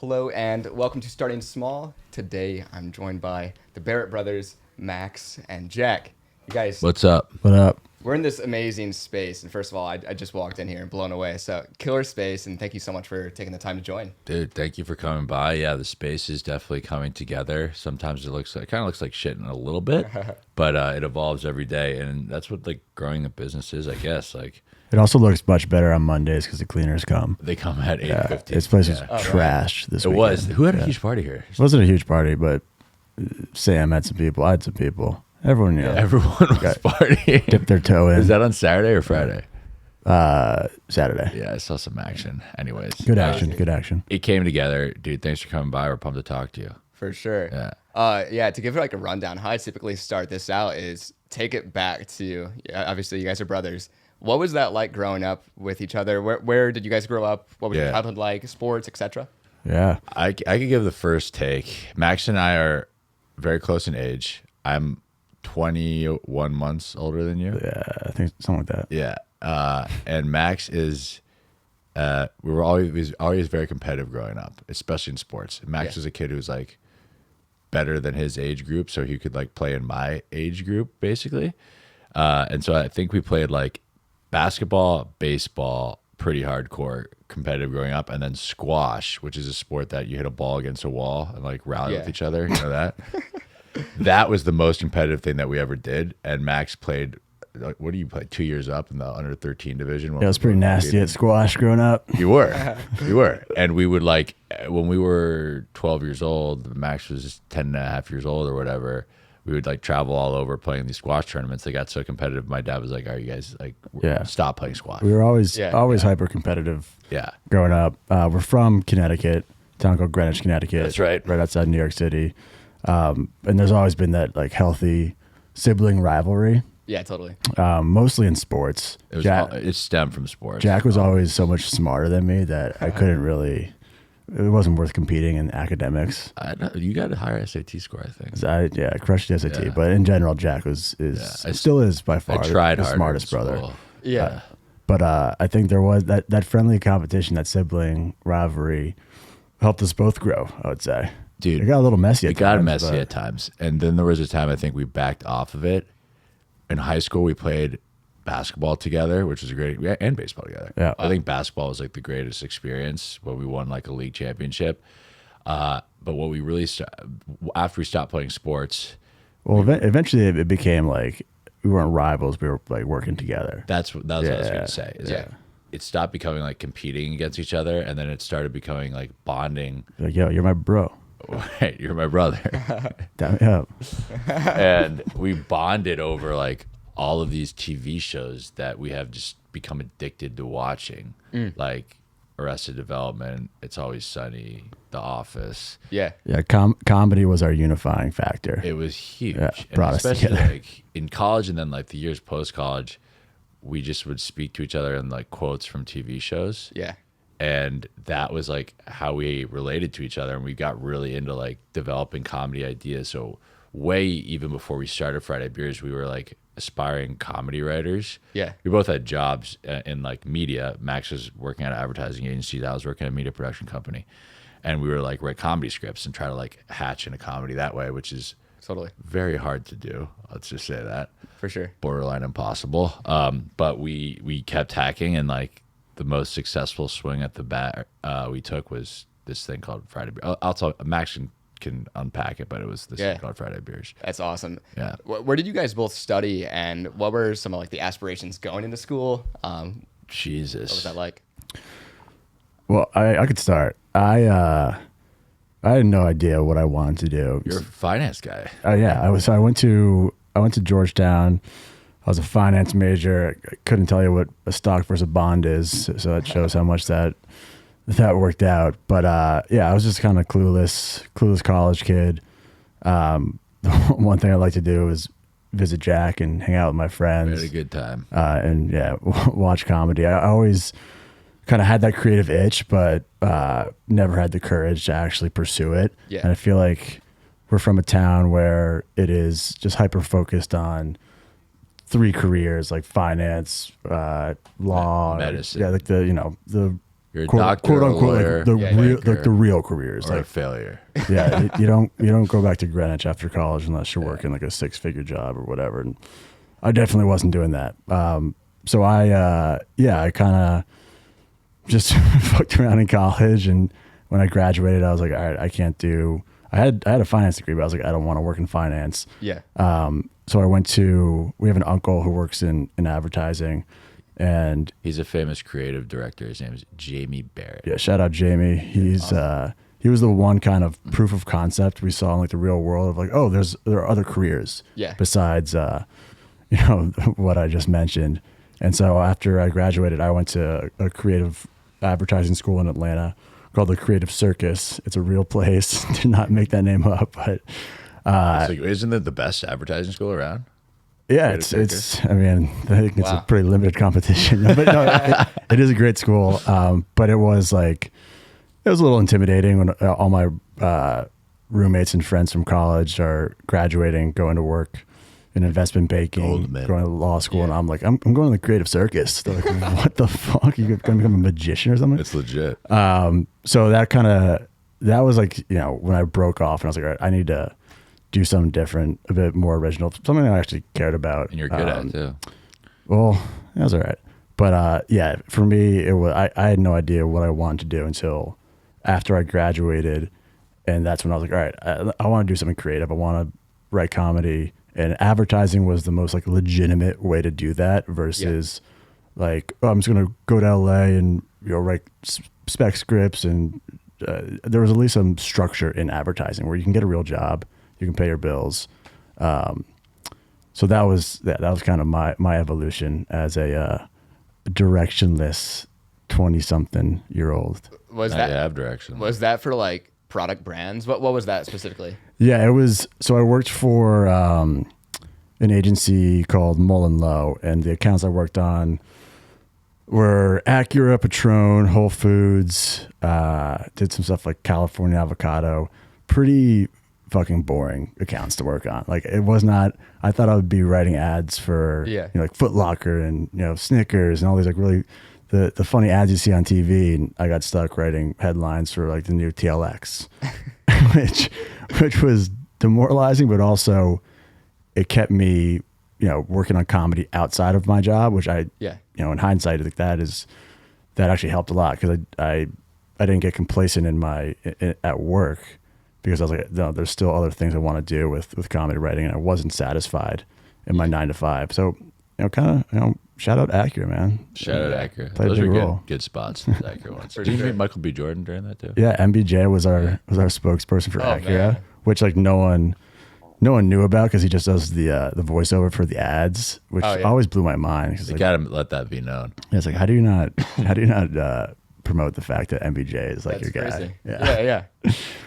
Hello and welcome to Starting Small. Today I'm joined by the Barrett brothers, Max and Jack. You guys, What's up? What up? we're in this amazing space. And first of all, I just walked in here and blown away. So killer space, and thank you so much for taking the time to join. Dude, thank you for coming by. Yeah, the space is definitely coming together. Sometimes it kind of looks like shit in a little bit, but it evolves every day. And that's what like growing a business is, I guess. Like It also looks much better on Mondays because the cleaners come. they come at 8:50. Yeah, this place was Oh, trashed this It weekend. was. Who had a huge party here? It wasn't a huge party, but Sam had some people. I had some people. Everyone, Everyone was partying. dipped their toe in. Is that on Saturday or Friday? Saturday. Yeah, I saw some action. Anyways. Good action. Good action. It came together. Dude, thanks for coming by. We're pumped to talk to you. For sure. Yeah. To give it like a rundown, how I typically start this out is take it back to, obviously you guys are brothers. What was that like growing up with each other? Where did you guys grow up? What was your childhood like? Sports, etc.? Yeah. I could give the first take. Max and I are very close in age. I'm 21 months older than you. Yeah. I think something like that. Yeah. And Max is, we were always very competitive growing up, especially in sports. Max was a kid who was like better than his age group, so he could like play in my age group basically. And so I think we played like basketball, baseball, pretty hardcore competitive growing up, and then squash, which is a sport that you hit a ball against a wall and like rally with each other. You know that? That was the most competitive thing that we ever did. And Max played, like, what do you play? 2 years up in the under 13 division. Yeah, it was pretty nasty at squash growing up. You were. And we would like, when we were 12 years old, Max was 10 and a half years old or whatever. We would like travel all over playing these squash tournaments. They got so competitive. My dad was like, "All right, you guys like stop playing squash." We were always hyper competitive. Yeah. Growing up, we're from Connecticut, a town called Greenwich, Connecticut. That's right. Right outside New York City. And there's always been that like healthy sibling rivalry. Yeah, totally. Mostly in sports. It stemmed from sports. Jack was always so much smarter than me that I couldn't really. It wasn't worth competing in academics. I know, you got a higher SAT score, I think. I crushed the SAT, but in general, Jack still is by far the smartest brother. Yeah. But I think there was that friendly competition, that sibling rivalry, helped us both grow. I would say, dude, it got a little messy. It got messy at times, and then there was a time I think we backed off of it. In high school, we played basketball together, which was great, and baseball together. Yeah. I think basketball was like the greatest experience when we won like a league championship. But what we really after we stopped playing sports, eventually it became like we weren't rivals; we were like working together. That was what I was going to say. That it stopped becoming like competing against each other, and then it started becoming like bonding. Like, yo, you're my bro. Right, you're my brother. Damn it up. And we bonded over like all of these TV shows that we have just become addicted to watching, like Arrested Development, It's Always Sunny, The Office. Yeah. Comedy was our unifying factor. It was huge. Yeah, and brought us especially together. like in college and then like the years post college, we just would speak to each other in like quotes from TV shows. Yeah. And that was like how we related to each other, and we got really into like developing comedy ideas. So way even before we started Friday Beers, we were like aspiring comedy writers. Yeah. We both had jobs in like media. Max was working at an advertising agency. I was working at a media production company, and we were like write comedy scripts and try to like hatch into comedy that way, which is Totally. very hard to do. Let's just say that. For sure. Borderline impossible. But we kept hacking, and like the most successful swing at the bat we took was this thing called Friday Beers. I'll tell Max can unpack it, but it was this thing called Friday Beers. That's awesome. Yeah. Where did you guys both study, and what were some of like the aspirations going into school? Jesus. What was that like? Well, I could start. I had no idea what I wanted to do. You're a finance guy. Yeah, I went to Georgetown. I was a finance major. I couldn't tell you what a stock versus a bond is, so that shows how much that worked out. But I was just kind of clueless college kid. One thing I like to do is visit Jack and hang out with my friends. We had a good time. And watch comedy. I always kind of had that creative itch, but never had the courage to actually pursue it. Yeah. And I feel like we're from a town where it is just hyper focused on 3 careers, like finance, law, medicine. like the You're a quote, doctor, quote a unquote, lawyer, like the real, banker, like the real careers, or a like failure. yeah, you don't go back to Greenwich after college unless you're working like a 6-figure job or whatever. And I definitely wasn't doing that. So I kind of just fucked around in college, and when I graduated, I was like, all right, I can't do. I had a finance degree, but I was like, I don't want to work in finance. Yeah. So I went to. We have an uncle who works in advertising, and He's a famous creative director. His name is Jamie Barrett. yeah, shout out Jamie. He's awesome. He was the one kind of proof of concept we saw in like the real world of like, oh, there are other careers besides what I just mentioned. And so after I graduated, I went to a creative advertising school in Atlanta called the Creative Circus. It's a real place. Did not make that name up, but Isn't it the best advertising school around? yeah, it's. I mean, I think it's a pretty limited competition, but no, it is a great school. But it was like, it was a little intimidating when all my roommates and friends from college are graduating, going to work in investment banking, going to law school, and I'm like, I'm going to the Creative Circus. They're like, what the fuck? You going to become a magician or something? It's legit. So that was like, when I broke off, and I was like, all right, I need to do something different, a bit more original, something I actually cared about. And you're good at it too. Well, that was all right. But yeah, for me, it was I had no idea what I wanted to do until after I graduated, and that's when I was like, all right, I want to do something creative. I want to write comedy, and advertising was the most like legitimate way to do that versus like, oh, I'm just gonna go to LA and write spec scripts, and there was at least some structure in advertising where you can get a real job, you can pay your bills. So that was kind of my evolution as a directionless 20-something-year-old. Was that have direction? Was that for like product brands? What was that specifically? Yeah, it was. So I worked for an agency called Mullen Lowe, and the accounts I worked on were Acura, Patron, Whole Foods. Did some stuff like California Avocado. Pretty fucking boring accounts to work on. Like, it was not. I thought I would be writing ads for like Foot Locker and Snickers and all these like really the funny ads you see on TV, and I got stuck writing headlines for like the new TLX, which was demoralizing, but also it kept me working on comedy outside of my job, which I in hindsight I think that actually helped a lot, because I didn't get complacent at work, because I was like, no, there's still other things I want to do with comedy writing, and I wasn't satisfied in my 9 to 5. So kind of shout out Acura, man. Shout out Acura. Played Those a big are role. good spots. The Acura ones. Did you meet Michael B. Jordan during that too? Yeah, MBJ was our spokesperson for Acura, man. which like no one knew about, because he just does the voiceover for the ads, which always blew my mind. You gotta let that be known. Yeah, it's like, how do you not promote the fact that MBJ is like That's your crazy. guy?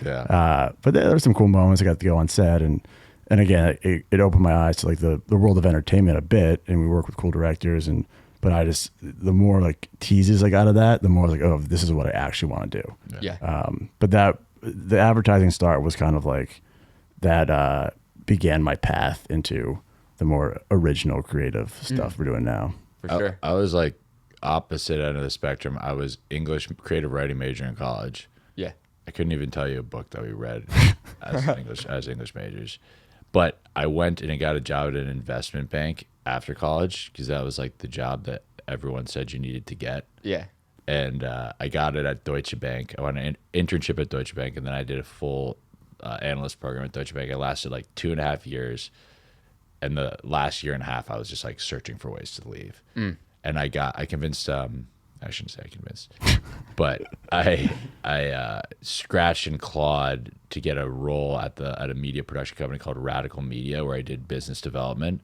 Yeah. But there were some cool moments. I got to go on set, and again, it opened my eyes to like the world of entertainment a bit, and we work with cool directors, but I just, the more like teases I got of that, the more I was like, oh, this is what I actually want to do. Yeah. But the advertising start was kind of like that began my path into the more original creative stuff we're doing now. For sure. I was like opposite end of the spectrum. I was English creative writing major in college. Yeah. I couldn't even tell you a book that we read as English majors. But I went and I got a job at an investment bank after college, because that was like the job that everyone said you needed to get. Yeah. And I got it at Deutsche Bank. I went an internship at Deutsche Bank, and then I did a full analyst program at Deutsche Bank. I lasted like 2.5 years. And the last year and a half, I was just like searching for ways to leave. And I convinced, I shouldn't say I convinced, but I scratched and clawed to get a role at a media production company called Radical Media, where I did business development.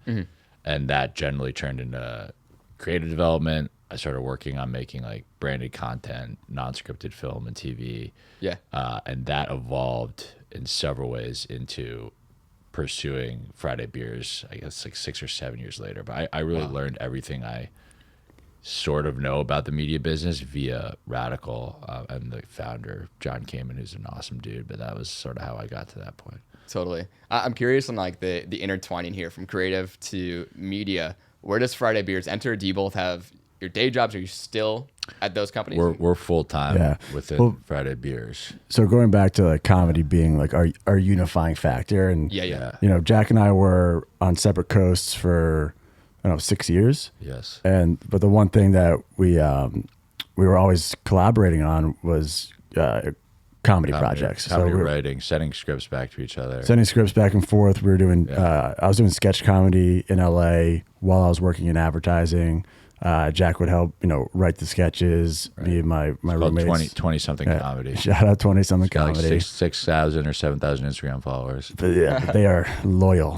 And that generally turned into creative development. I started working on making like branded content, non-scripted film and TV. Yeah. And that evolved in several ways into pursuing Friday Beers, I guess like 6 or 7 years later. But I really learned everything I sort of know about the media business via Radical and the founder, John Kamen, who's an awesome dude. But that was sort of how I got to that point. Totally. I'm curious on like the intertwining here from creative to media. Where does Friday Beers enter? Do you both have your day jobs? Are you still at those companies? We're full time within Friday Beers. So going back to like comedy being like our unifying factor, and Yeah. you know, Jack and I were on separate coasts for I don't know 6 years. Yes. But the one thing that we were always collaborating on was comedy projects. Comedy so writing, sending scripts back to each other. Sending scripts back and forth. We were doing. I was doing sketch comedy in LA while I was working in advertising. Jack would help, you know, write the sketches. Me and my roommates. 20 something comedy. Shout out 20 something comedy. Like 6,000 or 7,000 Instagram followers. But yeah, they are loyal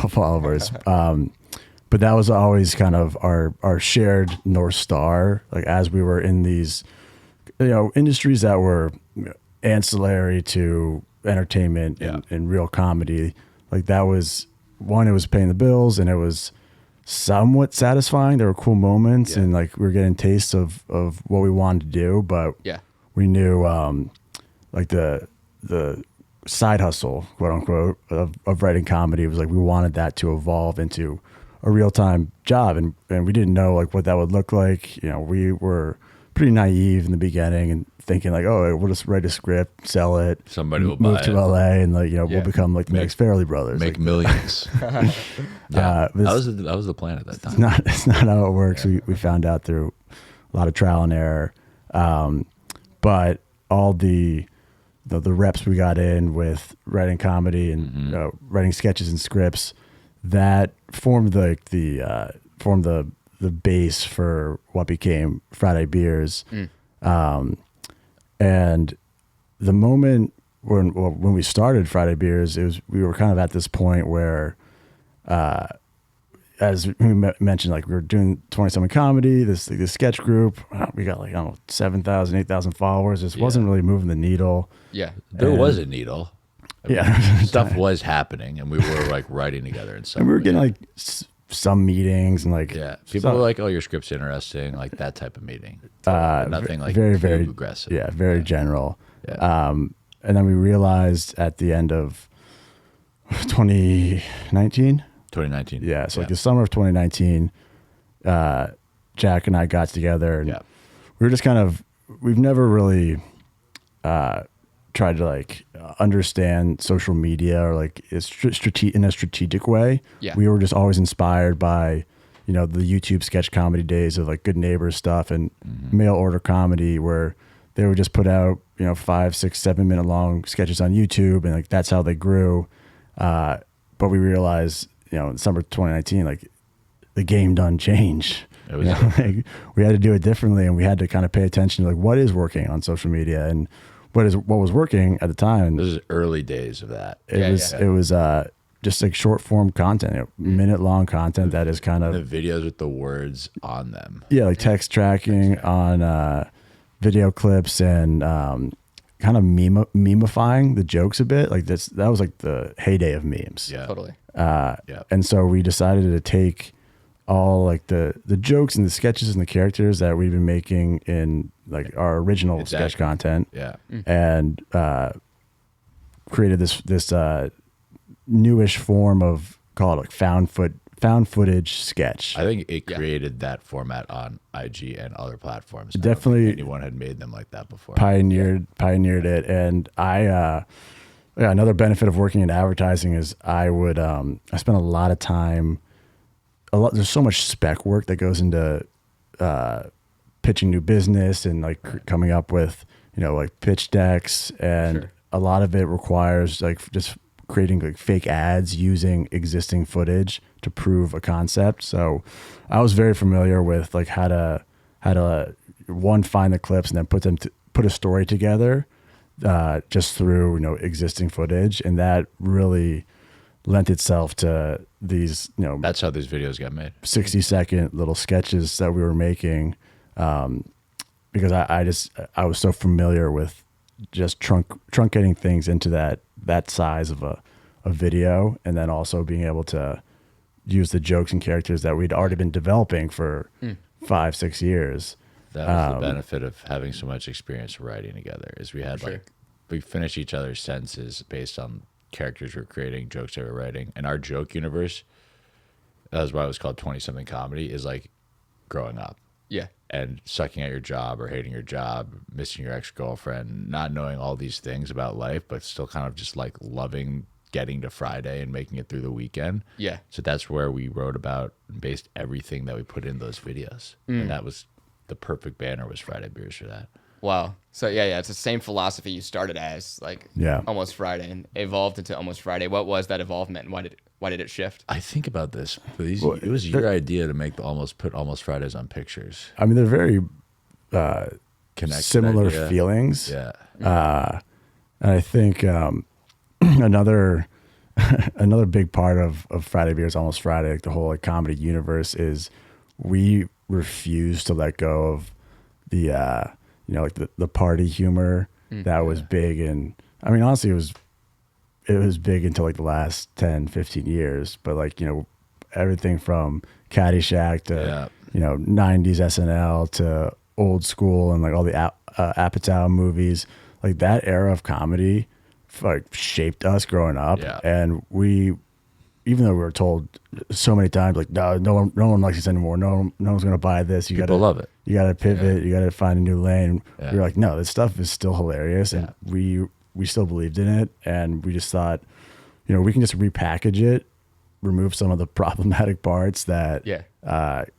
followers. But that was always kind of our shared North Star. Like as we were in these, you know, industries that were ancillary to entertainment and real comedy. Like that was one, it was paying the bills and it was somewhat satisfying. There were cool moments and like we were getting tastes of what we wanted to do, but we knew like the side hustle, quote unquote, of writing comedy was like we wanted that to evolve into a real-time job, and we didn't know like what that would look like. You know, we were pretty naive in the beginning and thinking like, oh, we'll just write a script, sell it, somebody will move buy to it. LA, and like, you know, we'll become like the next Farrelly Brothers, make like, millions. That was the plan at that time. It's not how it works. We found out through a lot of trial and error, but all the reps we got in with writing comedy and writing sketches and scripts, that formed the base for what became Friday Beers. And the moment when we started Friday Beers, we were kind of at this point where, as we mentioned, like we were doing 20-something comedy, this sketch group, we got like, I don't know, 7,000, 8,000 followers. This wasn't really moving the needle. Yeah. There was a needle. Stuff was happening, and we were like writing together and stuff. And we were getting like some meetings and like people were like, "Oh, your script's interesting," like that type of meeting. Nothing like very aggressive. Yeah, very general. And then we realized at the end of 2019. 2019. Yeah, so like the summer of 2019, Jack and I got together, and we were just kind of we've never really tried to like understand social media or like in a strategic way. We were just always inspired by, you know, the YouTube sketch comedy days of like Good Neighbors stuff and mail order comedy, where they would just put out, you know, 5, 6, 7 minute long sketches on YouTube, and like that's how they grew. But we realized, you know, in summer 2019, like the game done change. It was like, we had to do it differently, and we had to kind of pay attention to like what is working on social media and what was working at the time. This is early days of that. It was just like short form content, you know, minute long content that is kind of the videos with the words on them. Yeah, like text tracking on video clips and kind of memifying the jokes a bit. Like that was like the heyday of memes. Yeah, totally. And so we decided to take all like the jokes and the sketches and the characters that we've been making in like our original sketch content, and created this newish form of, call it like found footage sketch. I think it created that format on IG and other platforms. Definitely, anyone had made them like that before. Pioneered it, and another benefit of working in advertising is I spent a lot of time. There's so much spec work that goes into pitching new business and like coming up with, you know, like pitch decks, and a lot of it requires like just creating like fake ads using existing footage to prove a concept. So I was very familiar with like how to find the clips and then put a story together just through, you know, existing footage, and that really lent itself to these, you know, that's how these videos got made. 60-second little sketches that we were making, because I was so familiar with just truncating things into that size of a video, and then also being able to use the jokes and characters that we'd already been developing for 5-6 years. That was the benefit of having so much experience writing together, is we had we finished each other's sentences based on characters we're creating, jokes that we're writing. And our joke universe, that's why it was called 20-something comedy, is like growing up. Yeah. And sucking at your job or hating your job, missing your ex-girlfriend, not knowing all these things about life, but still kind of just like loving getting to Friday and making it through the weekend. Yeah. So that's where we wrote about and based everything that we put in those videos. And that was the perfect banner was Friday Beers for that. Wow. So yeah, it's the same philosophy you started as, like Almost Friday, and evolved into Almost Friday. What was that evolvement, and why did it shift? I think about this. It was your idea to make put Almost Fridays on pictures. I mean, they're very Connected similar idea. feelings. Yeah. And I think another big part of Friday Beers Almost Friday, like the whole like comedy universe, is we refuse to let go of the like the party humor that was big. And I mean, honestly, it was big until like the last 10, 15 years, but like, everything from Caddyshack to, 90s SNL to old school and like all the Apatow movies, like that era of comedy like shaped us growing up. Yeah. And we, even though we were told so many times, like, no one likes this anymore. No one's going to buy this. People love it. You got to pivot. You got to find a new lane. Yeah. We were like, no, this stuff is still hilarious. And we still believed in it. And we just thought, we can just repackage it, remove some of the problematic parts that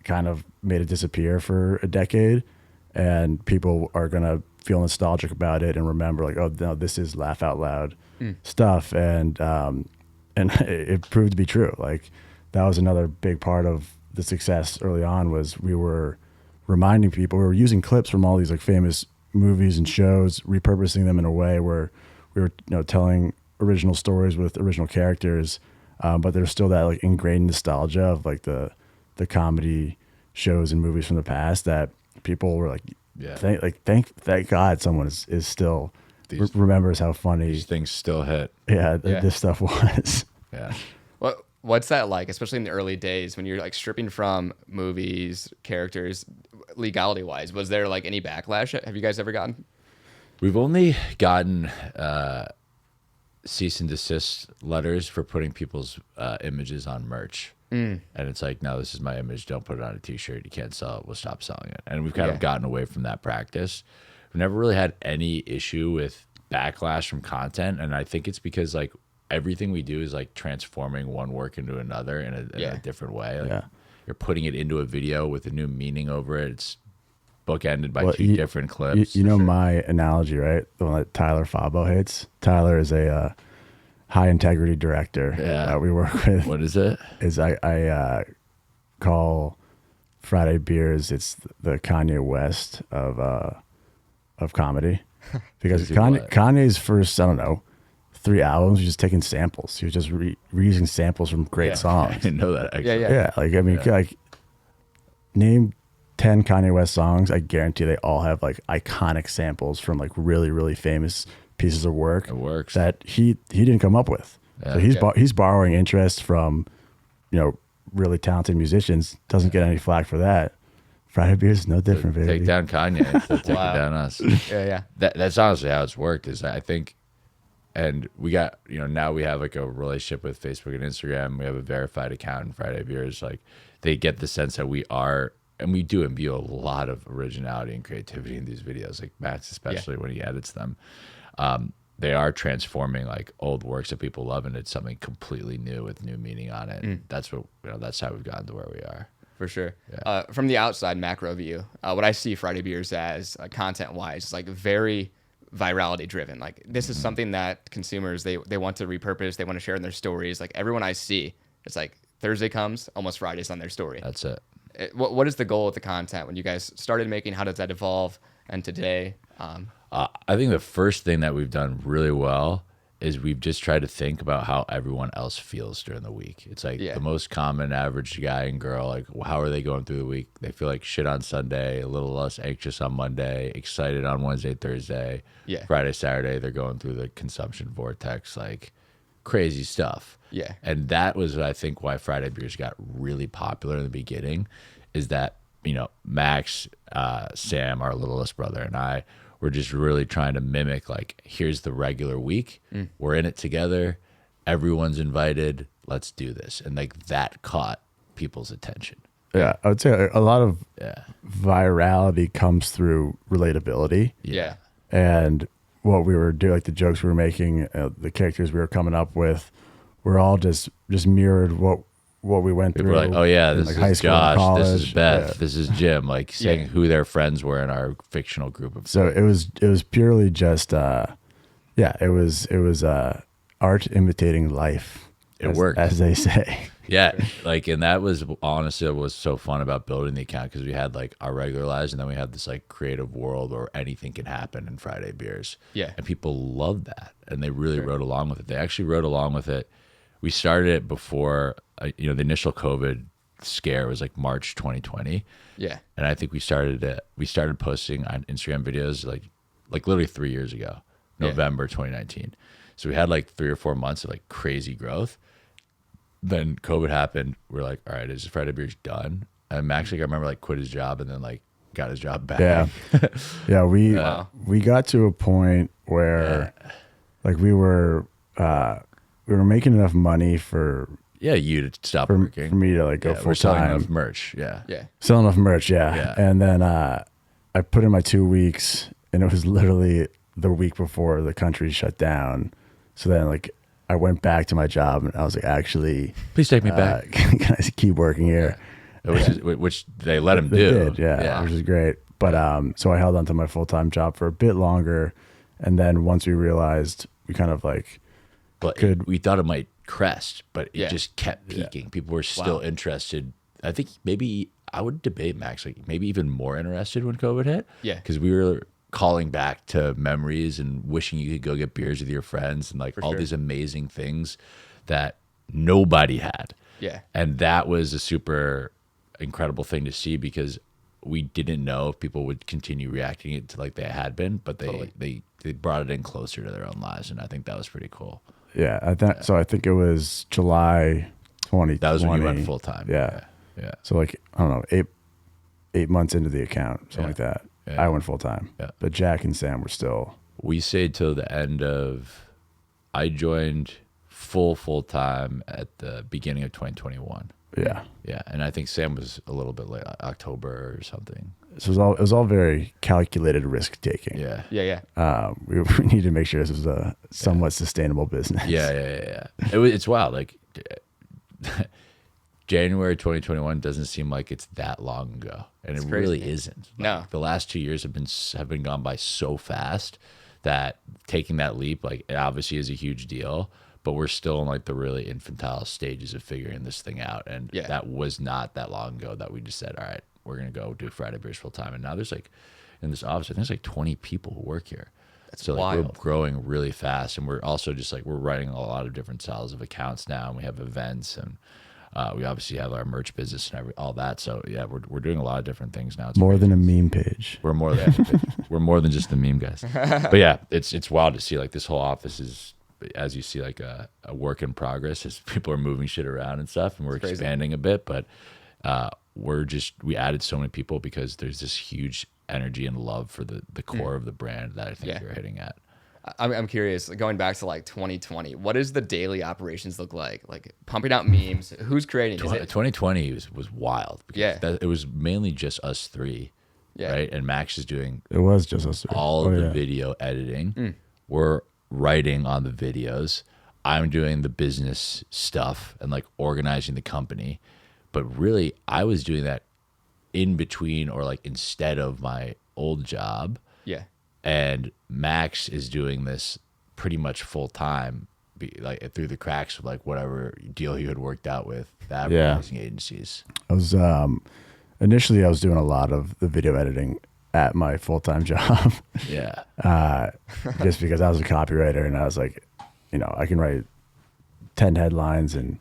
kind of made it disappear for a decade. And people are going to feel nostalgic about it and remember like, oh, no, this is laugh out loud stuff. And it proved to be true. Like that was another big part of the success early on was we were reminding people, we were using clips from all these like famous movies and shows, repurposing them in a way where we were, telling original stories with original characters. But there's still that like ingrained nostalgia of like the comedy shows and movies from the past that people were like, thank God someone is still remembers how funny these things still hit. This stuff was. Yeah. What's that like, especially in the early days when you're like stripping from movies, characters, legality wise? Was there like any backlash? Have you guys ever gotten? We've only gotten cease and desist letters for putting people's images on merch. And it's like, no, this is my image. Don't put it on a t-shirt. You can't sell it. We'll stop selling it. And we've kind of gotten away from that practice. We've never really had any issue with backlash from content. And I think it's because like everything we do is like transforming one work into another in a different way. Like you're putting it into a video with a new meaning over it. It's bookended by two different clips. My analogy, right? The one that Tyler Fabo hates. Tyler is a high integrity director that we work with. What is it? Is I call Friday Beers, it's the Kanye West of comedy. Because Kanye's first, I don't know, 3 albums, he was just taking samples. He was just reusing samples from great songs. I didn't know that actually. Yeah. Like, I mean, like, name 10 Kanye West songs, I guarantee they all have like iconic samples from like really, really famous pieces of work. It works. That he didn't come up with. So he's borrowing interest from, really talented musicians. Doesn't get any flack for that. Friday Beers is no different, baby. Take down Kanye, so taking down us. Yeah. That's honestly how it's worked. Is I think, and we got now we have like a relationship with Facebook and Instagram. We have a verified account in Friday Beers. Like they get the sense that we are, and we do imbue a lot of originality and creativity in these videos. Like Matt's, especially when he edits them. They are transforming like old works that people love into something completely new with new meaning on it. That's what that's how we've gotten to where we are. For sure. From the outside macro view, what I see Friday Beers as content wise is like very virality driven. Like this is something that consumers they want to repurpose, they want to share in their stories. Like everyone I see, it's like Thursday comes, Almost Friday's on their story. That's it. What is the goal of the content when you guys started making? How does that evolve? And today, I think the first thing that we've done really well is we've just tried to think about how everyone else feels during the week. It's like the most common average guy and girl, like how are they going through the week? They feel like shit on Sunday, a little less anxious on Monday, excited on Wednesday, Thursday, Friday, Saturday, they're going through the consumption vortex, like crazy stuff. Yeah. And that was, I think, why Friday Beers got really popular in the beginning, is that, Max, Sam, our littlest brother, and I were just really trying to mimic, like, here's the regular week. We're in it together. Everyone's invited. Let's do this. And, like, that caught people's attention. Yeah, I would say a lot of Yeah. virality comes through relatability. Yeah. And what we were doing, like the jokes we were making, the characters we were coming up with, were all just mirrored what we went People through. were like, oh yeah, in, this like, is high school and Josh, this is college. Beth, Yeah. this is Jim, like saying Yeah. who their friends were in our fictional group of So it was purely just it was art imitating life. It worked. as they say. Yeah, like, and that was honestly what was so fun about building the account, because we had like our regular lives, and then we had this like creative world where anything can happen in Friday Beers. Yeah. And people loved that, and they really rode along with it. They actually rode along with it. We started it before, the initial COVID scare was like March 2020. Yeah. And I think we started posting on Instagram videos like literally 3 years ago, November 2019. So we had like 3 or 4 months of like crazy growth. Then COVID happened. We're like, all right, is Friday Beers done? And Max, like, I remember like quit his job and then like got his job back. Yeah. Yeah, we got to a point where like we were making enough money for You to stop for working. me to like go We're full selling time. enough merch. Yeah. Yeah. Selling enough merch, yeah. Yeah. And then I put in my 2 weeks, and it was literally the week before the country shut down. So then like I went back to my job, and I was like, actually, Please take me back. can I keep working here? Which they let him They do. did, yeah, which is great. But so I held on to my full-time job for a bit longer, and then once we realized we kind of like But could we thought it might crest, but it Yeah. just kept peaking. People were still interested. I think maybe I would debate, Max, like maybe even more interested when COVID hit. Yeah. Because we were calling back to memories and wishing you could go get beers with your friends and like all sure. these amazing things that nobody had. Yeah. And that was a super incredible thing to see, because we didn't know if people would continue reacting it to like they had been, but they brought it in closer to their own lives, and I think that was pretty cool. yeah. I think it was July 2020. That was when you went full time. Yeah. Yeah. So like I don't know, eight months into the account, something like that. Yeah. I went full time. Yeah. But Jack and Sam were still. We stayed till the end of, I joined full time at the beginning of 2021. Yeah. Yeah. And I think Sam was a little bit late, October or something. So it was all very calculated risk taking. Yeah. Yeah. Yeah. We need to make sure this was a somewhat sustainable business. Yeah. It's wild. Like January 2021 doesn't seem like it's that long ago, and it crazy. really isn't. Like, No. the last 2 years have been gone by so fast that taking that leap, like, it obviously is a huge deal, but we're still in like the really infantile stages of figuring this thing out. And Yeah. that was not that long ago that we just said, all right, we're gonna go do Friday Beers full time. And now there's like, in this office, I think there's like 20 people who work here. So like wild. we're growing really fast, and we're also just like, we're writing a lot of different styles of accounts now, and we have events, and we obviously have our merch business and all that. So yeah, we're doing a lot of different things now. It's More crazy. than a meme page. We're more than just the meme guys. But yeah, it's wild to see like this whole office is, as you see, like a work in progress as people are moving shit around and stuff, and we're crazy. expanding a bit. But we added so many people because there's this huge energy and love for the core of the brand that I think Yeah. you're hitting at. I'm curious, going back to like 2020, what does the daily operations look like? Like pumping out memes, who's creating? Is it 2020 was wild. Because Yeah. it was mainly just us three, Yeah. right? And Max is doing It was just us. all of the video editing. We're writing on the videos. I'm doing the business stuff and like organizing the company. But really, I was doing that in between or like instead of my old job. Yeah. And Max is doing this pretty much full time, like through the cracks of like whatever deal he had worked out with the advertising agencies. I was initially I was doing a lot of the video editing at my full-time job. Yeah. Just because I was a copywriter, and I was like, I can write 10 headlines in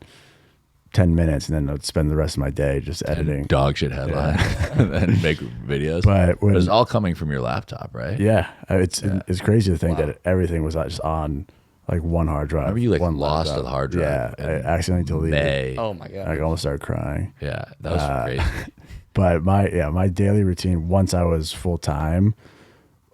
10 minutes, and then I'd spend the rest of my day just editing. Dog shit headline and make videos. But it's all coming from your laptop, right? Yeah, it's crazy to think that everything was just on like one hard drive. Remember you like one lost laptop. the hard drive? Yeah, I accidentally deleted it. May. Oh my God. I almost started crying. Yeah, that was crazy. But my daily routine once I was full time,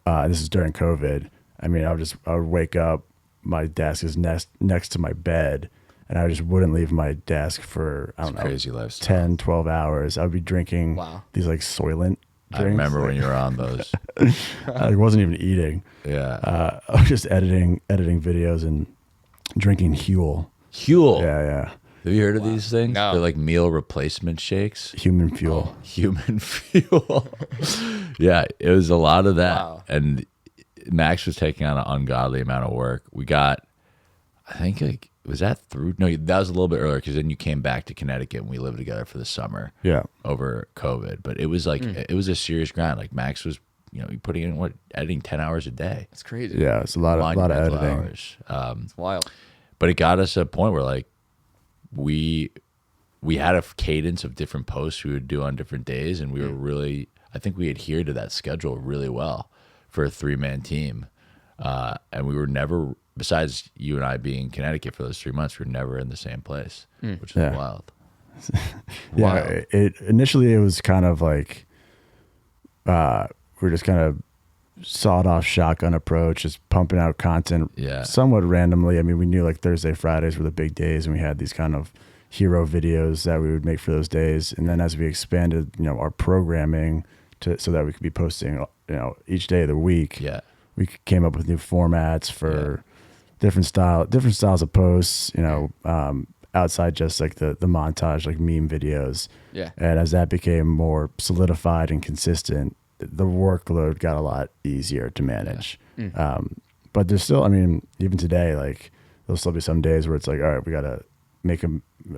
this is during COVID. I mean, I would wake up, my desk is next to my bed, and I just wouldn't leave my desk for, I don't know, Crazy lifestyle. 10, 12 hours. I would be drinking these like Soylent drinks. I remember when you were on those. I wasn't even eating. Yeah. I was just editing videos and drinking Huel. Huel. Yeah. Have you heard of these things? No. They're like meal replacement shakes. Human fuel. Human fuel. Yeah, it was a lot of that. Wow. And Max was taking on an ungodly amount of work. We got, I think, like, was that through? No, that was a little bit earlier because then you came back to Connecticut and we lived together for the summer. Yeah. Over COVID. But it was like, it was a serious grind. Like Max was, putting in editing 10 hours a day. That's crazy. Yeah, it's a lot of Monumental editing. hours. It's wild. But it got us to a point where like we had a cadence of different posts we would do on different days, and we were really, I think we adhered to that schedule really well for a 3-man team. And we were never, besides you and I being in Connecticut for those 3 months, we were never in the same place, which is wild. Yeah, initially it was kind of like we were just kind of sawed off shotgun approach, just pumping out content somewhat randomly. I mean, we knew like Thursday, Fridays were the big days, and we had these kind of hero videos that we would make for those days. And then as we expanded, our programming so that we could be posting, each day of the week, we came up with new formats for different styles of posts, outside just like the montage, like meme videos. Yeah. And as that became more solidified and consistent, the workload got a lot easier to manage. But there's still, I mean, even today, like there'll still be some days where it's like, all right, we got to make a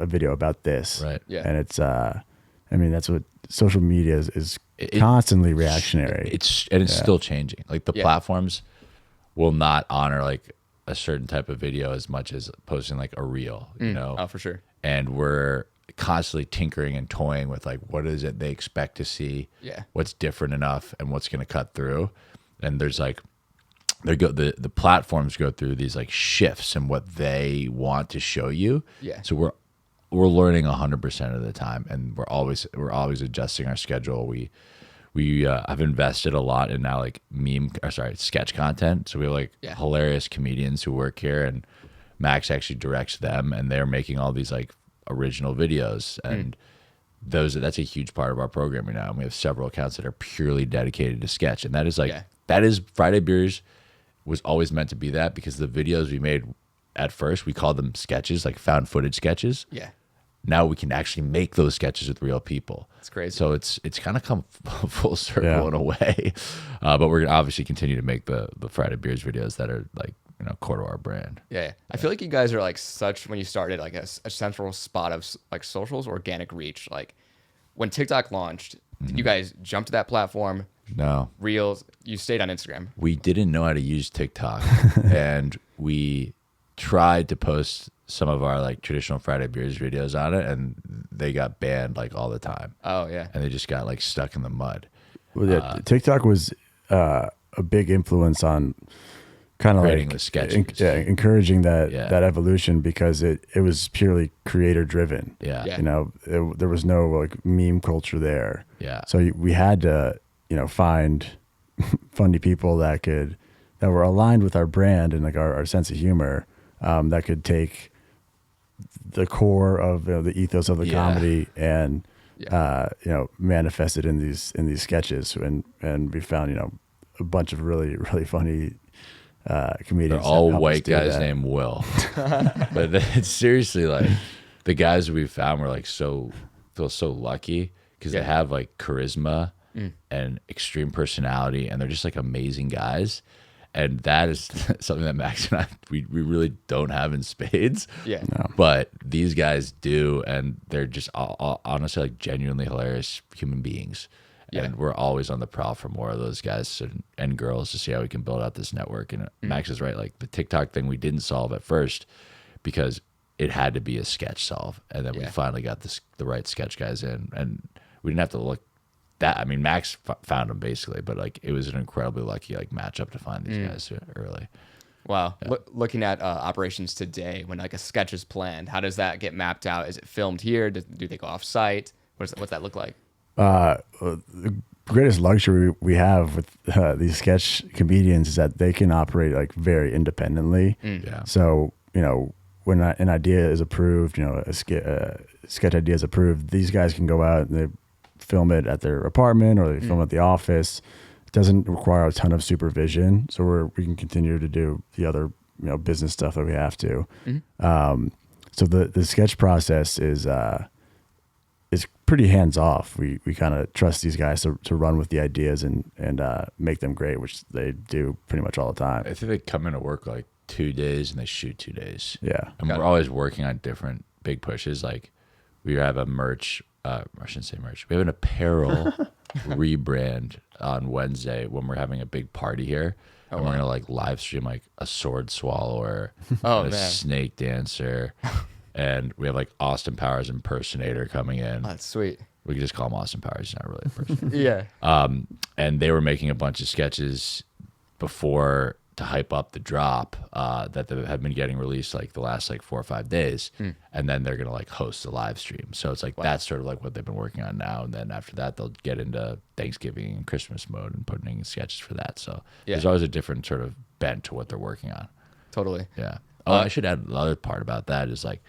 video about this. Right. Yeah. And it's, I mean, that's what social media is constantly reactionary. It's still changing. Like the platforms will not honor like a certain type of video as much as posting like a reel, Oh, for sure. And we're constantly tinkering and toying with like what is it they expect to see, what's different enough, and what's going to cut through. And there's like the platforms go through these like shifts in what they want to show you. Yeah. So we're learning 100% of the time, and we're always adjusting our schedule. We have invested a lot in now like sketch content. So we have like hilarious comedians who work here, and Max actually directs them, and they're making all these like original videos, and that's a huge part of our programming now. And we have several accounts that are purely dedicated to sketch, and that is like that is Friday Beers was always meant to be that, because the videos we made at first we called them sketches, like found footage sketches. Yeah. Now we can actually make those sketches with real people. It's crazy. So it's kind of come full circle in a way, but we're gonna obviously continue to make the Friday Beers videos that are like core to our brand. Yeah. I feel like you guys are like when you started like a central spot of like socials, organic reach. Like when TikTok launched, did you guys jump to that platform? No. Reels, you stayed on Instagram. We didn't know how to use TikTok, and we tried to post some of our like traditional Friday Beers videos on it, and they got banned like all the time. Oh yeah. And they just got like stuck in the mud. Well, TikTok was a big influence on kind of Creating like the sketches. encouraging that evolution, because it was purely creator driven. Yeah. There was no like meme culture there. Yeah. So we had to find funny people that were aligned with our brand and like our sense of humor, that could take the core of the ethos of the comedy and manifest it in these sketches, and we found a bunch of really really funny comedians. They're all white guys named Will. But it's seriously like the guys we found were like feel so lucky, because they have like charisma and extreme personality, and they're just like amazing guys. And that is something that Max and I we really don't have in spades. Yeah. No. But these guys do, and they're just honestly like genuinely hilarious human beings. Yeah. And we're always on the prowl for more of those guys and girls to see how we can build out this network. And Max is right. Like the TikTok thing we didn't solve at first because it had to be a sketch solve. And then we finally got the right sketch guys in, and we didn't have to look that. I mean, Max found them basically, but like it was an incredibly lucky like matchup to find these guys early. Wow. Yeah. Looking at operations today, when like a sketch is planned, how does that get mapped out? Is it filmed here? Do they go off site? What's that look like? The greatest luxury we have with these sketch comedians is that they can operate like very independently. Yeah. So, when an idea is approved, a sketch idea is approved, these guys can go out and they film it at their apartment or they film it at the office. It doesn't require a ton of supervision, so we can continue to do the other business stuff that we have to. So the sketch process is pretty hands off. We kind of trust these guys to run with the ideas and make them great, which they do pretty much all the time. I think they come into work like 2 days and they shoot 2 days. Yeah, and we're always working on different big pushes. Like we have a merch. I shouldn't say merch. We have an apparel rebrand on Wednesday when we're having a big party here. And we're gonna like live stream like a sword swallower, and a snake dancer, and we have like Austin Powers impersonator coming in. Oh, that's sweet. We could just call him Austin Powers. He's not really a person. Yeah. And they were making a bunch of sketches before to hype up the drop that have been getting released like the last like 4 or 5 days, and then they're gonna like host a live stream. So it's like that's sort of like what they've been working on now, and then after that they'll get into Thanksgiving and Christmas mode and putting in sketches for that. So there's always a different sort of bent to what they're working on. Totally. Yeah. Oh, I should add the other part about that is like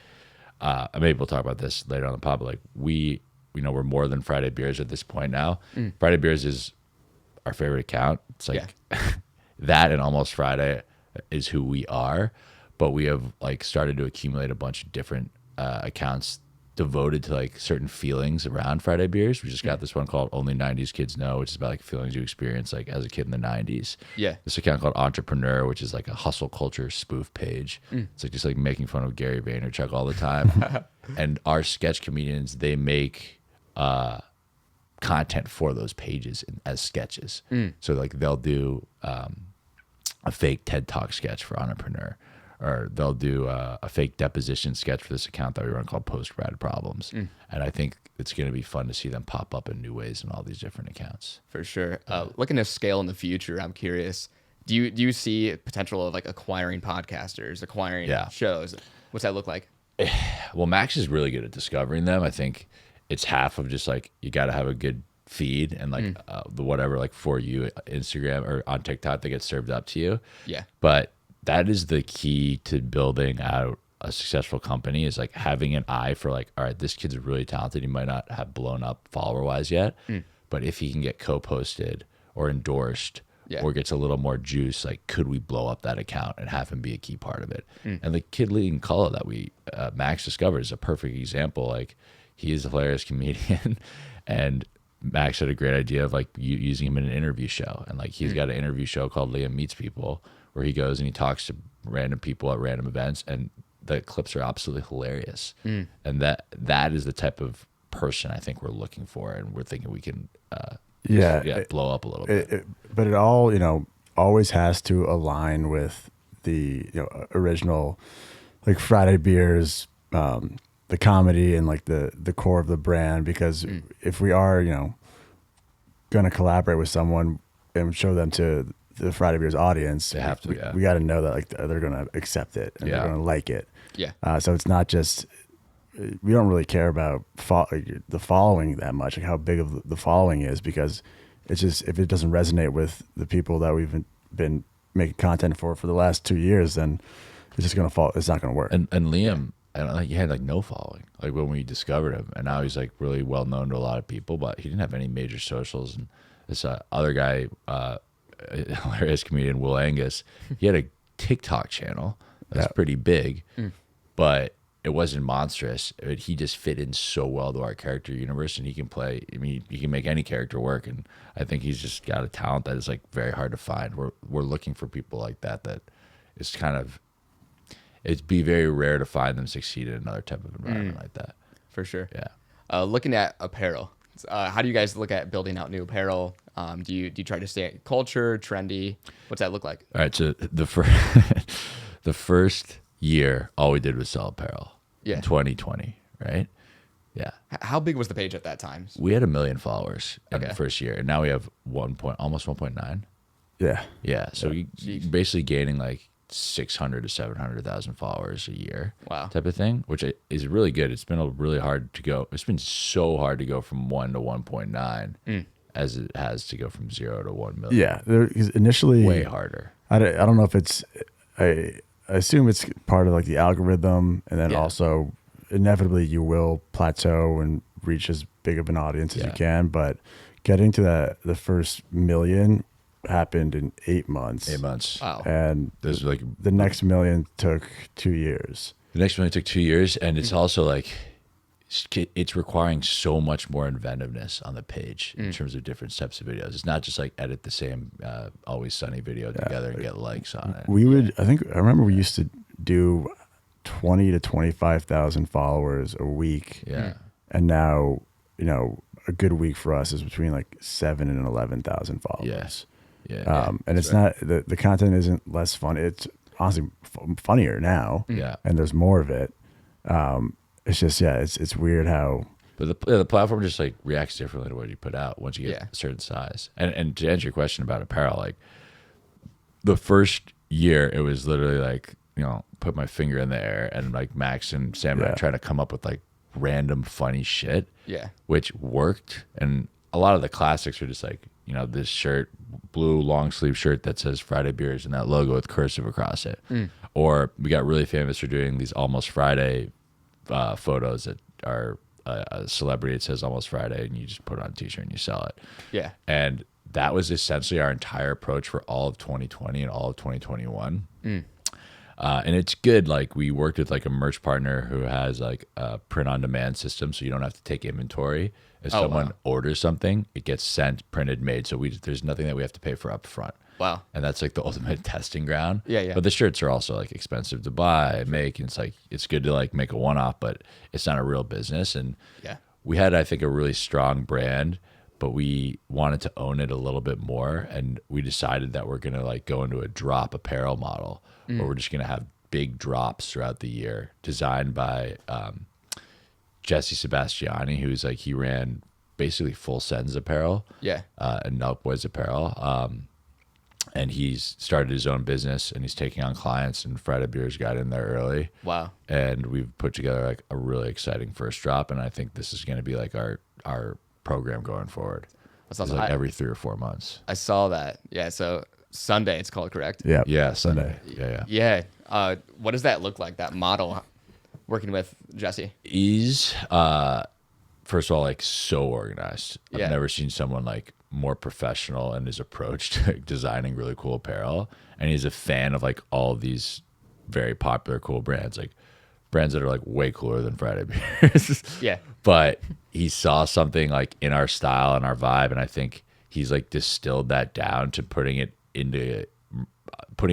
maybe we'll talk about this later on the pod, but like we're more than Friday Beers at this point now. Friday Beers is our favorite account. It's like that and Almost Friday is who we are, but we have like started to accumulate a bunch of different accounts devoted to like certain feelings around Friday Beers. We just got this one called Only 90s Kids Know, which is about like feelings you experience like as a kid in the 90s. Yeah. This account called Entrepreneur, which is like a hustle culture spoof page. It's like just like making fun of Gary Vaynerchuk all the time. And our sketch comedians, they make content for those pages as sketches. So like they'll do a fake TED Talk sketch for Entrepreneur, or they'll do a fake deposition sketch for this account that we run called Post Grad Problems. And I think it's going to be fun to see them pop up in new ways in all these different accounts. For sure. Looking to scale in the future, I'm curious, do you see potential of like acquiring podcasters, acquiring shows? What's that look like? Well, Max is really good at discovering them. I think it's half of just like you got to have a good feed and like the whatever like for you Instagram or on TikTok that gets served up to you. Yeah. But that is the key to building out a successful company, is like having an eye for like, all right, this kid's really talented. He might not have blown up follower wise yet, but if he can get co-posted or endorsed or gets a little more juice, like could we blow up that account and have him be a key part of it? And the kid leading color that we Max discovered is a perfect example. Like he is a hilarious comedian and Max had a great idea of like using him in an interview show. And like he's got an interview show called Liam Meets People, where he goes and he talks to random people at random events, and the clips are absolutely hilarious. And that is the type of person I think we're looking for, and we're thinking we can blow up a little bit. But it all always has to align with the original like Friday Beers, the comedy and like the core of the brand, because if we are going to collaborate with someone and show them to the Friday Beers audience, they have to. We got to know that like they're going to accept it and they're going to like it. Yeah. So it's not just, we don't really care about the following that much, like how big of the following is, because it's just, if it doesn't resonate with the people that we've been making content for the last 2 years, then it's just going to fall. It's not going to work. And Liam, I don't know, he had like no following like when we discovered him, and now he's like really well known to a lot of people, but he didn't have any major socials. And this other guy, hilarious comedian Will Angus, he had a TikTok channel that's pretty big, but it wasn't monstrous. He just fit in so well to our character universe, and he can play. I mean, he can make any character work, and I think he's just got a talent that is like very hard to find. We're looking for people like that. That is kind of, it'd be very rare to find them succeed in another type of environment like that. For sure. Yeah. Looking at apparel, how do you guys look at building out new apparel? Do you try to stay culture, trendy? What's that look like? All right. So the first year, all we did was sell apparel. In 2020, right? Yeah. How big was the page at that time? We had 1 million followers in the first year, and now we have almost 1.9. Yeah. Yeah. So you're basically gaining like 600 to 700,000 followers a year. Wow. Type of thing, which is really good. It's been really hard to go. It's been so hard to go from 1 to 1.9 as it has to go from 0 to 1 million. Yeah. Initially, way harder. I don't know if it's, I I assume it's part of like the algorithm, and then Yeah. also inevitably you will plateau and reach as big of an audience as you can. But getting to the first million happened in 8 months. 8 months. Wow. And There's like the next million took 2 years. the next one took 2 years, and it's also like it's requiring so much more inventiveness on the page in terms of different types of videos. It's not just like edit the same Always Sunny video together and get likes on it. I remember we used to do 20 to 25,000 followers a week. Yeah. And now, a good week for us is between like 7 and 11,000 followers. Yes. Yeah. And it's not, the content isn't less fun. It's honestly funnier now. Yeah. And there's more of it. It's just, it's weird how. But the platform just like reacts differently to what you put out once you get a certain size. And to answer your question about apparel, like the first year, it was literally like, put my finger in the air and like Max and Sam and I trying to come up with like random funny shit. Yeah. Which worked. And a lot of the classics are just like, this shirt, blue long sleeve shirt that says Friday Beers and that logo with cursive across it. Or we got really famous for doing these Almost Friday photos that are a celebrity. It says Almost Friday and you just put it on a t-shirt and you sell it. Yeah. And that was essentially our entire approach for all of 2020 and all of 2021. And it's good. Like we worked with like a merch partner who has like a print on demand system. So you don't have to take inventory. If someone orders something, it gets sent, printed, made. So there's nothing that we have to pay for up front. Wow. And that's like the ultimate testing ground. Yeah. But the shirts are also like expensive to buy and make. And it's like, it's good to like make a one-off, but it's not a real business. And we had, I think, a really strong brand, but we wanted to own it a little bit more. And we decided that we're going to like go into a drop apparel model where we're just going to have big drops throughout the year designed by Jesse Sebastiani, who's like, he ran basically Full Sends apparel. Yeah. And Nelk Boys apparel. And he's started his own business and he's taking on clients, and Friday Beers got in there early. Wow. And we've put together like a really exciting first drop. And I think this is going to be like our program going forward. That's It's awesome. like every 3 or 4 months. I saw that. Yeah. So Sunday, it's called, correct? Yeah. Yeah. Sunday. Yeah. Yeah. What does that look like, that model working with Jesse? He's, first of all, like so organized. Yeah. I've never seen someone like more professional in his approach to designing really cool apparel. And he's a fan of like all these very popular, cool brands, like brands that are like way cooler than Friday Beers. Yeah. But he saw something like in our style and our vibe. And I think he's like distilled that down to putting it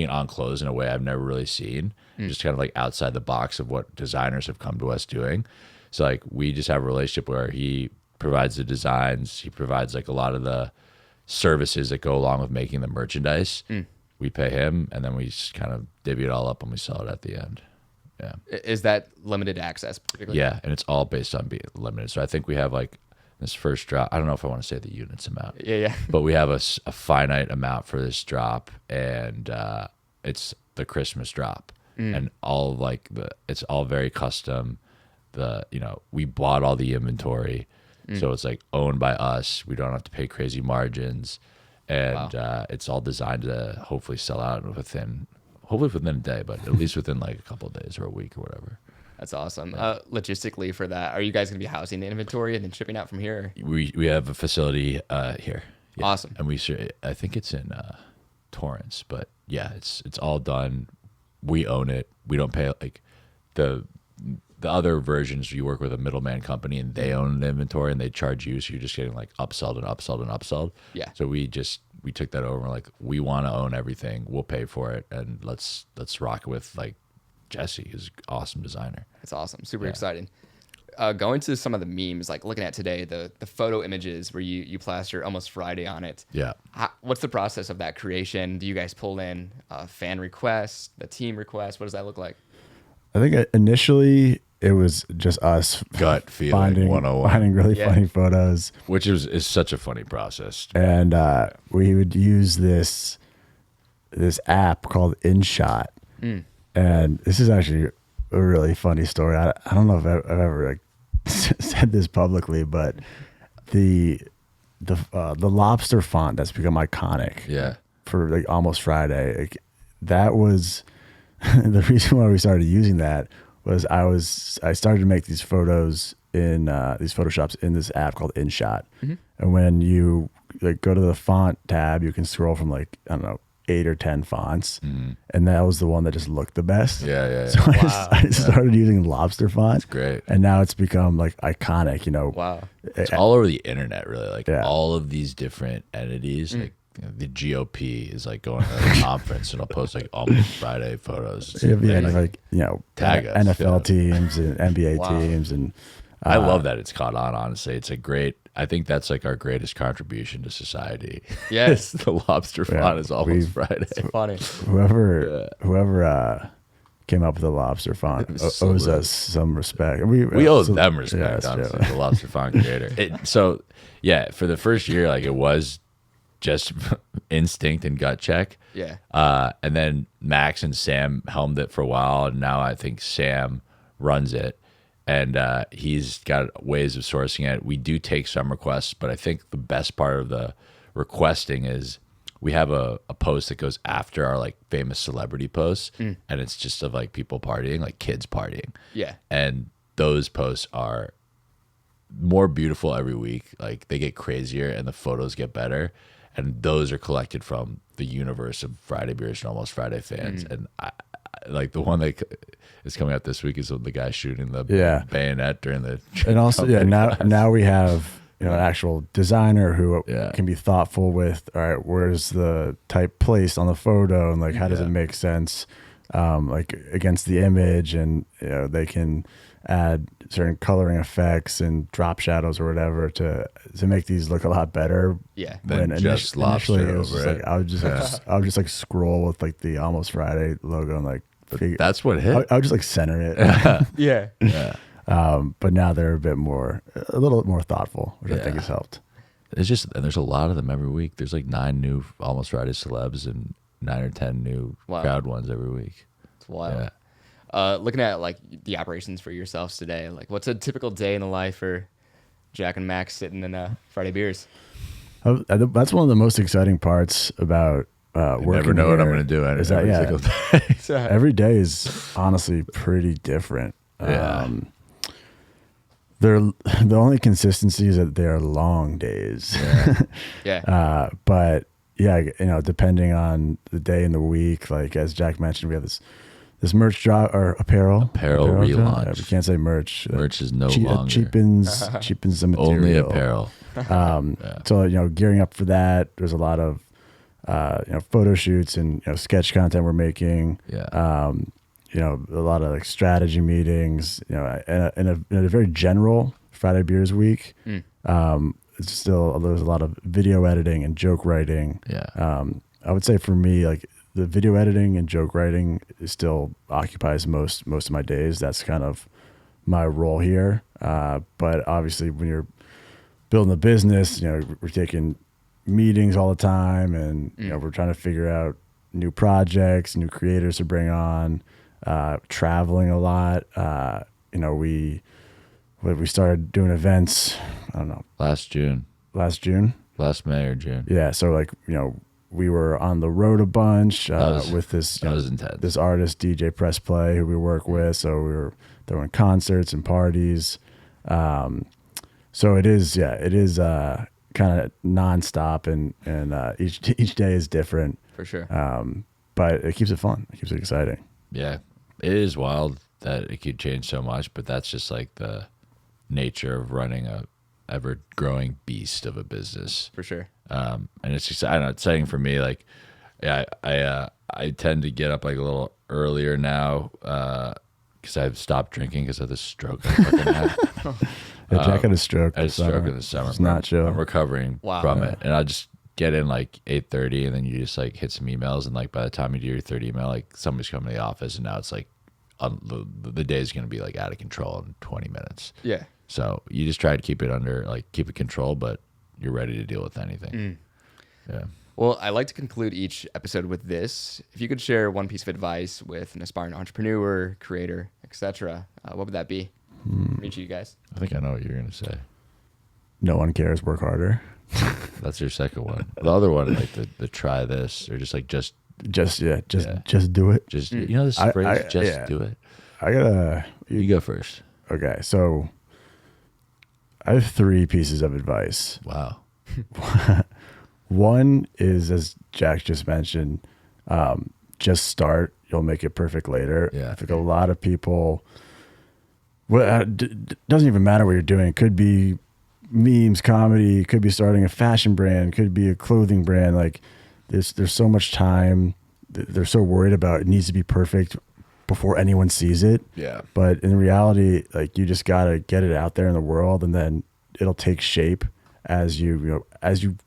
on clothes in a way I've never really seen. Just kind of like outside the box of what designers have come to us doing. So like we just have a relationship where he provides the designs, he provides like a lot of the services that go along with making the merchandise. We pay him, and then we just kind of divvy it all up and we sell it at the end. Yeah. Is that limited access particularly? Yeah, and it's all based on being limited. So I think we have like this first drop. I don't know if I want to say the units amount. Yeah. But we have a finite amount for this drop, and it's the Christmas drop, and all like it's all very custom. We bought all the inventory, so it's like owned by us. We don't have to pay crazy margins, and it's all designed to hopefully sell out within a day, but at least within like a couple of days or a week or whatever. That's awesome. Logistically for that, are you guys going to be housing the inventory and then shipping out from here? We have a facility here. Yeah. Awesome. And I think it's in Torrance, but yeah, it's all done. We own it. We don't pay like the other versions. You work with a middleman company and they own the inventory and they charge you, so you're just getting like upsold and upsold and upsold. Yeah. So we took that over and we're like, we want to own everything. We'll pay for it, and let's rock it with like Jesse, who's an awesome designer. That's awesome. Super exciting. Going to some of the memes, like looking at today, the photo images where you plaster Almost Friday on it. Yeah. What's the process of that creation? Do you guys pull in fan requests, the team requests? What does that look like? I think initially it was just us Gut feeling 101. finding really funny photos. Which is such a funny process. And we would use this app called InShot. And this is actually a really funny story. I don't know if I've ever like said this publicly, but the lobster font that's become iconic Yeah. for like Almost Friday, like, that was the reason why we started using that was I started to make these photos in these photoshops in this app called InShot. And when you like go to the font tab, you can scroll from like, I don't know, 8 or 10 fonts. And that was the one that just looked the best. Yeah. So I just started using lobster font. That's great. And now it's become like iconic, you know. Wow. It's all over the internet, really. Like Yeah. all of these different entities. Like you know, the GOP is like going to a conference and I'll post like almost Friday photos. Yeah, They're like, you know, tag us, NFL yeah. teams and NBA teams. And I love that it's caught on, honestly. It's a great, I think that's like our greatest contribution to society. Yes. The lobster font is almost Friday. It's funny. whoever came up with the lobster font owes us some respect. We owe them respect, yeah, honestly, the lobster font creator. So, yeah, for the first year, like it was just instinct and gut check. Yeah. And then Max and Sam helmed it for a while, and now I think Sam runs it. And he's got ways of sourcing it. We do take some requests, but I think the best part of the requesting is we have a post that goes after our like famous celebrity posts, and it's just of like people partying, like kids partying. Yeah. And those posts are more beautiful every week. Like they get crazier and the photos get better. And those are collected from the universe of Friday Beers and Almost Friday fans. And I like the one that is coming out this week is the guy shooting the bayonet during the and also now we have, you know, an actual designer who can be thoughtful with, all right, where's the type placed on the photo and like how does it make sense like against the image, and you know they can add certain coloring effects and drop shadows or whatever to make these look a lot better. Yeah. Than just lobster it was just over like it. I would just like scroll with like the Almost Friday logo and like that's what hit. I would just like center it. Yeah. But now they're a little more thoughtful, which I think has helped. It's just, and there's a lot of them every week. There's like 9 new Almost Friday celebs and 9 or 10 new crowd ones every week. It's wild. Looking at like the operations for yourselves today, like what's a typical day in the life for Jack and Max sitting in Friday Beers? That's one of the most exciting parts about working. Never know what I'm going to do every single day. Every day is honestly pretty different. The only consistency is that they are long days. But yeah, you know, depending on the day and the week, like as Jack mentioned, we have this merch drop or apparel relaunch. Yeah, we can't say merch. Merch is no longer. Cheapens the material. Only apparel. So, you know, gearing up for that, there's a lot of, you know, photo shoots and, you know, sketch content we're making. You know, a lot of like strategy meetings, you know, in a very general Friday Beers week. It's still, there's a lot of video editing and joke writing. I would say for me, like the video editing and joke writing still occupies most of my days. That's kind of my role here. But obviously when you're building a business, you know, we're taking meetings all the time, and you know, we're trying to figure out new projects, new creators to bring on, traveling a lot. You know, we started doing events, I don't know, Last May or June. Yeah. So like, you know, we were on the road a bunch with this, that was intense. This artist, DJ Press Play, who we work with. So we were throwing concerts and parties. So it is kind of nonstop, and each day is different For sure. but it keeps it fun. It keeps it exciting. Yeah, it is wild that it could change so much, but that's just like the nature of running a ever growing beast of a business. For sure. And it's just, I don't know, it's exciting for me. Like, yeah, I tend to get up like a little earlier now because I've stopped drinking because of the stroke I fucking had. Yeah, Jack had a stroke. I had a stroke in the summer. It's not chill. I'm recovering from it, and I'll just get in like 8:30, and then you just like hit some emails, and like by the time you do your third email, like somebody's coming to the office, and now it's like the day is gonna be like out of control in 20 minutes. Yeah. So you just try to keep it controlled, but you're ready to deal with anything. Yeah. Well, I like to conclude each episode with this. If you could share one piece of advice with an aspiring entrepreneur, creator, etc., what would that be? From each of you guys. I think I know what you're gonna say. No one cares. Work harder. That's your second one. The other one, like the try this, or just Just do it. Just you know this phrase, just do it. You go first. Okay, so I have 3 pieces of advice. Wow. One is, as Jack just mentioned, just start. You'll make it perfect later. Yeah. I think a lot of people, doesn't even matter what you're doing. It could be memes, comedy, could be starting a fashion brand, could be a clothing brand. Like there's so much time. They're so worried about it needs to be perfect before anyone sees it. Yeah. But in reality, like you just gotta get it out there in the world, and then it'll take shape as you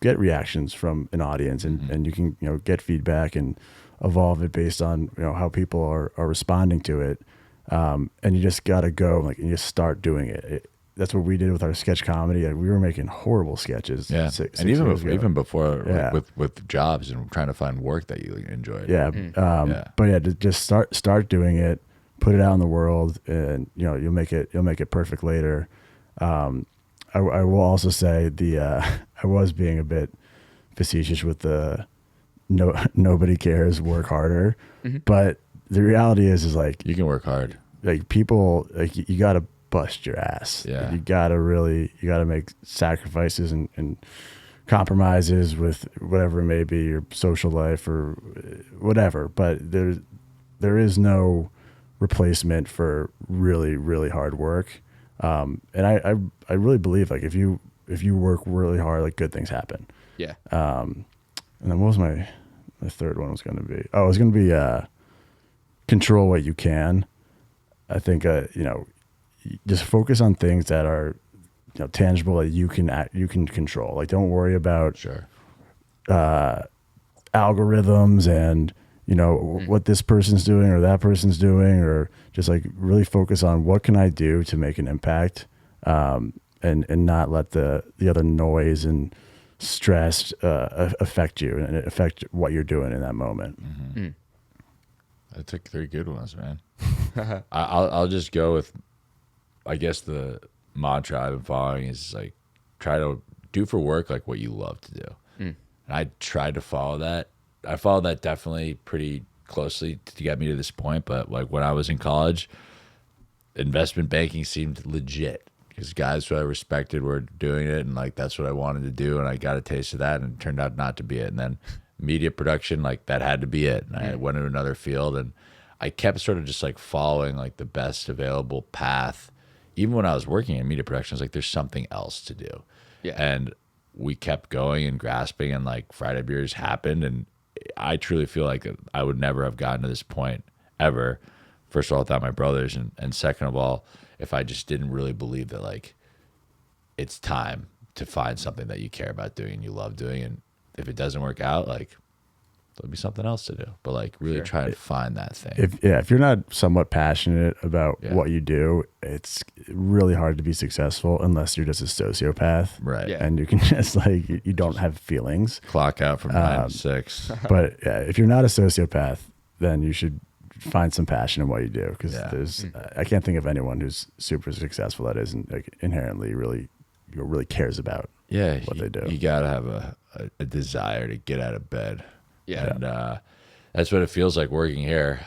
get reactions from an audience, and you can get feedback and evolve it based on how people are responding to it. And you just gotta go and you just start doing it. That's what we did with our sketch comedy. Like, we were making horrible sketches. Yeah, six and years ago. even before, with jobs and trying to find work that you enjoyed. Yeah, but yeah, just start doing it, put it out in the world, and you'll make it perfect later. I will also say I was being a bit facetious with the nobody cares, work harder, but the reality is like you can work hard. Like people, like you got to bust your ass. Yeah. You gotta make sacrifices and compromises with whatever it may be, your social life or whatever. But there is no replacement for really, really hard work. And I really believe like if you work really hard, like good things happen. Yeah. And then what was my third one was going to be? Oh, it was going to be control what you can. I think just focus on things that are tangible that you can control. Like don't worry about algorithms and what this person's doing or that person's doing, or just like really focus on what can I do to make an impact, and not let the other noise and stress affect you and affect what you're doing in that moment. I took 3 good ones, man. I'll just go with, I guess the mantra I've been following is like try to do for work like what you love to do. And I tried to follow that. I followed that definitely pretty closely to get me to this point. But like when I was in college, investment banking seemed legit because guys who I respected were doing it, and like that's what I wanted to do, and I got a taste of that, and it turned out not to be it. And then media production, like that had to be it. And I went into another field, and I kept sort of just like following like the best available path. Even when I was working in media production, I was like, there's something else to do. Yeah. And we kept going and grasping, and like Friday Beers happened. And I truly feel like I would never have gotten to this point ever. First of all, without my brothers. And second of all, if I just didn't really believe that like it's time to find something that you care about doing and you love doing. And if it doesn't work out, like there'll be something else to do, but like really try to find that thing. If you're not somewhat passionate about what you do, it's really hard to be successful unless you're just a sociopath, Right. Yeah. And you can just like you don't have feelings. Clock out from 9 to 6. But if you're not a sociopath, then you should find some passion in what you do, because there's I can't think of anyone who's super successful that isn't like inherently really cares about what they do. You gotta have a desire to get out of bed. Yeah. And that's what it feels like working here.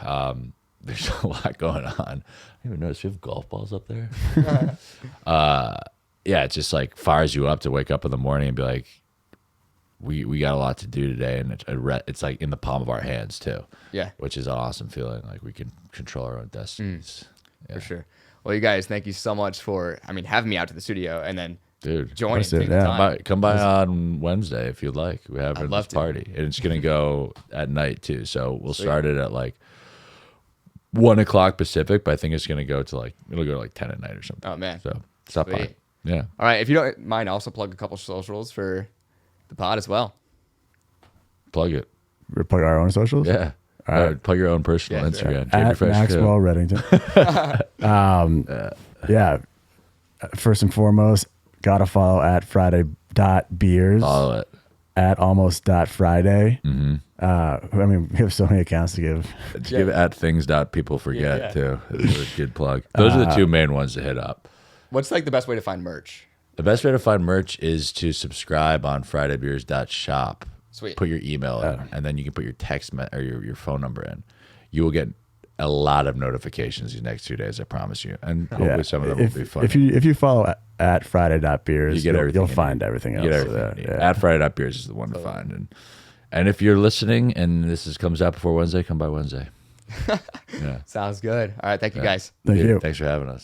There's a lot going on. I didn't even notice we have golf balls up there. Yeah, it just like fires you up to wake up in the morning and be like, we got a lot to do today, and it's like in the palm of our hands too. Yeah. Which is an awesome feeling. Like we can control our own destinies. For sure. Well, you guys, thank you so much for having me out to the studio and then Dude, joining. it, yeah. come by on Wednesday if you'd like. We have love this to. party, and it's gonna go at night too. So we'll start it at like 1 o'clock Pacific, but I think it's gonna go to like 10 at night or something. Oh man. So stop by. Sweet. Yeah. All right. If you don't mind, also plug a couple socials for the pod as well. Plug it. We plug our own socials. Yeah. All right. Plug your own personal Instagram. At Maxwell Reddington. Yeah. First and foremost, gotta follow at Friday.beers. Follow it. At almost.friday. I mean, we have so many accounts to give. Give it at things.peopleforget too. It's a good plug. Those are the 2 main ones to hit up. What's like the best way to find merch? The best way to find merch is to subscribe on fridaybeers.shop. Sweet. put your email in, and then you can put your or your phone number in. You will get a lot of notifications these next 2 days, I promise you. And hopefully some of them will be fun. If you follow at Friday.beers, You get everything. You'll find everything else. You get everything you need. At Friday.beers is the one to find. And if you're listening and comes out before Wednesday, come by Wednesday. Sounds good. All right. Thank you guys. Thank you. Thanks for having us.